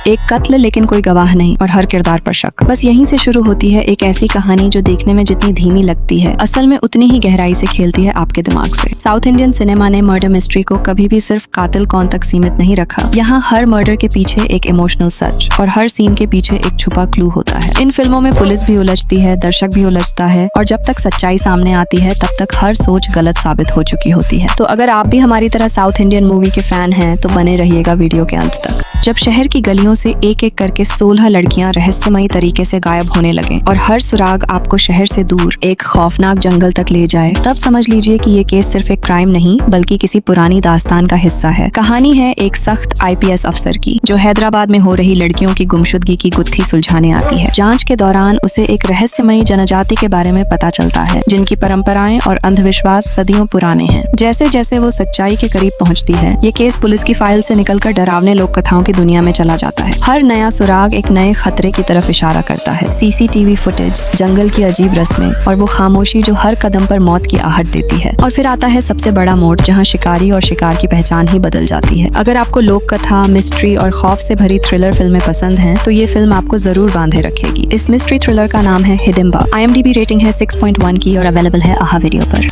एक कत्ल लेकिन कोई गवाह नहीं और हर किरदार पर शक। बस यहीं से शुरू होती है एक ऐसी कहानी जो देखने में जितनी धीमी लगती है असल में उतनी ही गहराई से खेलती है आपके दिमाग से। साउथ इंडियन सिनेमा ने मर्डर मिस्ट्री को कभी भी सिर्फ कातिल कौन तक सीमित नहीं रखा। यहाँ हर मर्डर के पीछे एक इमोशनल सच और हर सीन के पीछे एक छुपा क्लू होता है। इन फिल्मों में पुलिस भी उलझती है, दर्शक भी उलझता है और जब तक सच्चाई सामने आती है तब तक हर सोच गलत साबित हो चुकी होती है। तो अगर आप भी हमारी तरह साउथ इंडियन मूवी के फैन हैं तो बने रहिएगा वीडियो के अंत तक। जब शहर की गलियों से एक एक करके 16 लड़कियां रहस्यमयी तरीके से गायब होने लगे और हर सुराग आपको शहर से दूर एक खौफनाक जंगल तक ले जाए, तब समझ लीजिए कि ये केस सिर्फ एक क्राइम नहीं बल्कि किसी पुरानी दास्तान का हिस्सा है। कहानी है एक सख्त IPS अफसर की जो हैदराबाद में हो रही लड़कियों की गुमशुदगी की गुत्थी सुलझाने आती है। जांच के दौरान उसे एक रहस्यमयी जनजाति के बारे में पता चलता है जिनकी परंपराएं और अंधविश्वास सदियों पुराने हैं। जैसे जैसे वो सच्चाई के करीब पहुंचती है, ये केस पुलिस की फाइल से निकलकर डरावने लोक कथाओं की दुनिया में चला जाता है। हर नया सुराग एक नए खतरे की तरफ इशारा करता है। CCTV फुटेज, जंगल की अजीब रस्में और वो खामोशी जो हर कदम पर मौत की आहट देती है। और फिर आता है सबसे बड़ा मोड़ जहाँ शिकारी और शिकार की पहचान ही बदल जाती है। अगर आपको लोक कथा, मिस्ट्री और खौफ से भरी थ्रिलर फिल्में पसंद हैं, तो ये फिल्म आपको जरूर बांधे रखेगी। इस मिस्ट्री थ्रिलर का नाम है हिडिंबा। IMDb रेटिंग है 6.1 की और अवेलेबल है आहा वीडियो पर।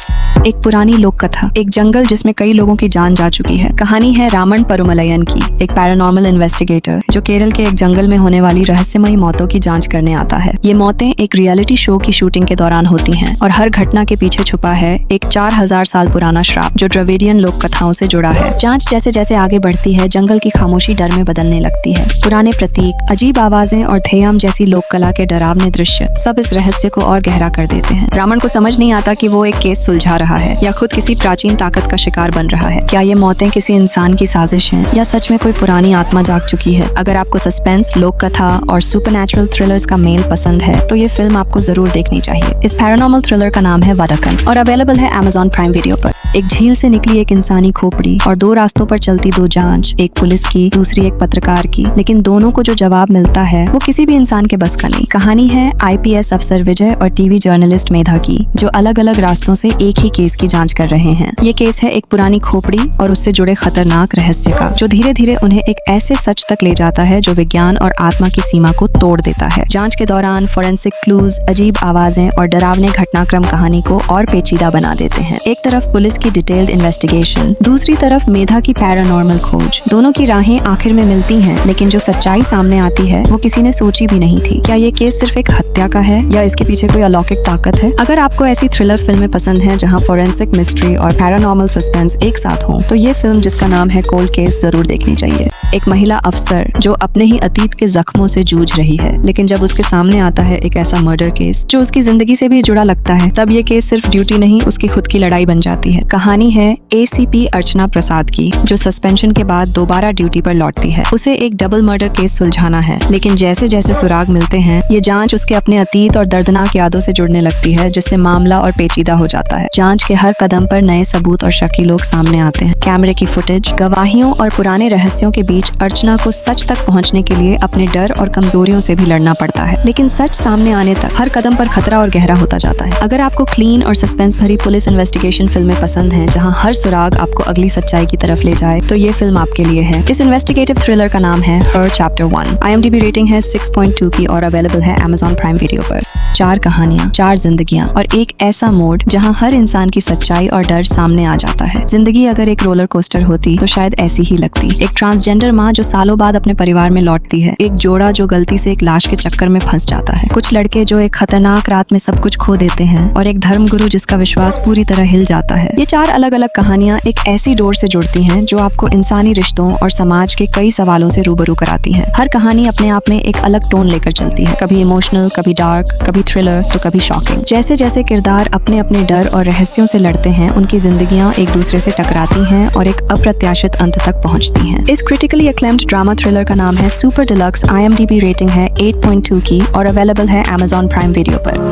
एक पुरानी लोक कथा, एक जंगल जिसमें कई लोगों की जान जा चुकी है। कहानी है रामन परुमलयन की, एक पैरानॉर्मल इन्वेस्टिगेटर जो केरल के एक जंगल में होने वाली रहस्यमयी मौतों की जांच करने आता है। ये मौतें एक रियलिटी शो की शूटिंग के दौरान होती हैं और हर घटना के पीछे छुपा है एक 4000 साल पुराना श्राप जो द्रविडियन लोक कथाओं से जुड़ा है। जांच जैसे जैसे आगे बढ़ती है, जंगल की खामोशी डर में बदलने लगती है। पुराने प्रतीक, अजीब आवाजें और थेयम जैसी लोक कला के डरावने दृश्य सब इस रहस्य को और गहरा कर देते हैं। रामन को समझ नहीं आता कि वो एक केस सुलझा रहा है या खुद किसी प्राचीन ताकत का शिकार बन रहा है। क्या ये मौतें किसी इंसान की साजिश हैं या सच में कोई पुरानी आत्मा जाग चुकी है? अगर आपको सस्पेंस, लोक कथा और सुपरनैचुरल थ्रिलर्स का मेल पसंद है तो ये फिल्म आपको जरूर देखनी चाहिए। इस पैरानॉर्मल थ्रिलर का नाम है वदकन और अवेलेबल है Amazon प्राइम वीडियो पर। एक झील से निकली एक इंसानी खोपड़ी और 2 रास्तों पर चलती 2 जांच, एक पुलिस की, दूसरी एक पत्रकार की, लेकिन दोनों को जो जवाब मिलता है वो किसी भी इंसान के बस का नहीं। कहानी है IPS अफसर विजय और TV जर्नलिस्ट मेधा की, जो अलग अलग रास्तों से एक ही केस की जांच कर रहे हैं। ये केस है एक पुरानी खोपड़ी और उससे जुड़े खतरनाक रहस्य का, जो धीरे धीरे उन्हें एक ऐसे सच तक ले जाता है जो विज्ञान और आत्मा की सीमा को तोड़ देता है। जांच के दौरान फोरेंसिक क्लूज, अजीब आवाजें और डरावने घटनाक्रम कहानी को और पेचीदा बना देते हैं। एक तरफ पुलिस की डिटेल्ड इन्वेस्टिगेशन, दूसरी तरफ मेधा की पैरानॉर्मल खोज। दोनों की राहें आखिर में मिलती हैं, लेकिन जो सच्चाई सामने आती है वो किसी ने सोची भी नहीं थी। क्या ये केस सिर्फ एक हत्या का है या इसके पीछे कोई अलौकिक ताकत है? अगर आपको ऐसी थ्रिलर फिल्में पसंद हैं जहां फोरेंसिक, मिस्ट्री और पैरानॉर्मल सस्पेंस एक साथ हों, तो ये फिल्म जिसका नाम है कोल्ड केस जरूर देखनी चाहिए। एक महिला अफसर जो अपने ही अतीत के जख्मों से जूझ रही है, लेकिन जब उसके सामने आता है एक ऐसा मर्डर केस जो उसकी जिंदगी से भी जुड़ा लगता है, तब ये केस सिर्फ ड्यूटी नहीं उसकी खुद की लड़ाई बन जाती है। कहानी है ACP अर्चना प्रसाद की, जो सस्पेंशन के बाद दोबारा ड्यूटी पर लौटती है। उसे एक डबल मर्डर केस सुलझाना है, लेकिन जैसे जैसे सुराग मिलते हैं, ये जांच उसके अपने अतीत और दर्दनाक यादों से जुड़ने लगती है, जिससे मामला और पेचीदा हो जाता है। जांच के हर कदम पर नए सबूत और शकी लोग सामने आते हैं। कैमरे की फुटेज, गवाहियों और पुराने रहस्यों के बीच अर्चना को सच तक पहुंचने के लिए अपने डर और कमजोरियों से भी लड़ना पड़ता है, लेकिन सच सामने आने तक हर कदम पर खतरा और गहरा होता जाता है। अगर आपको क्लीन और सस्पेंस भरी पुलिस इन्वेस्टिगेशन फिल्में पसंद हैं जहां हर सुराग आपको अगली सच्चाई की तरफ ले जाए, तो ये फिल्म आपके लिए है। इस इन्वेस्टिगेटिव थ्रिलर का नाम है हर चैप्टर 1। IMDb रेटिंग है 6.2 की और अवेलेबल है Amazon प्राइम वीडियो पर। 4 कहानियां, 4 जिंदगियां और एक ऐसा मोड़ जहां हर इंसान की सच्चाई और डर सामने आ जाता है। जिंदगी अगर एक रोलर कोस्टर होती तो शायद ऐसी ही लगती। एक ट्रांसजेंडर माँ जो सालों बाद अपने परिवार में लौटती है, एक जोड़ा जो गलती से एक लाश के चक्कर में फंस जाता है, कुछ लड़के जो एक खतरनाक रात में सब कुछ खो देते हैं और एक धर्मगुरु जिसका विश्वास पूरी तरह हिल जाता है। ये 4 अलग अलग कहानियां एक ऐसी डोर से जुड़ती हैं जो आपको इंसानी रिश्तों और समाज के कई सवालों से रूबरू कराती हैं। हर कहानी अपने आप में एक अलग टोन लेकर चलती है, कभी इमोशनल, कभी डार्क, कभी थ्रिलर तो कभी शॉकिंग। जैसे जैसे किरदार अपने अपने डर और रहस्यों से लड़ते हैं, उनकी जिंदगियां एक दूसरे से टकराती हैं और एक अप्रत्याशित अंत तक पहुंचती हैं। इस क्रिटिकली एक्लेम्ड ड्रामा थ्रिलर का नाम है सुपर डिलक्स। IMDb रेटिंग है 8.2 की और अवेलेबल है Amazon प्राइम वीडियो पर।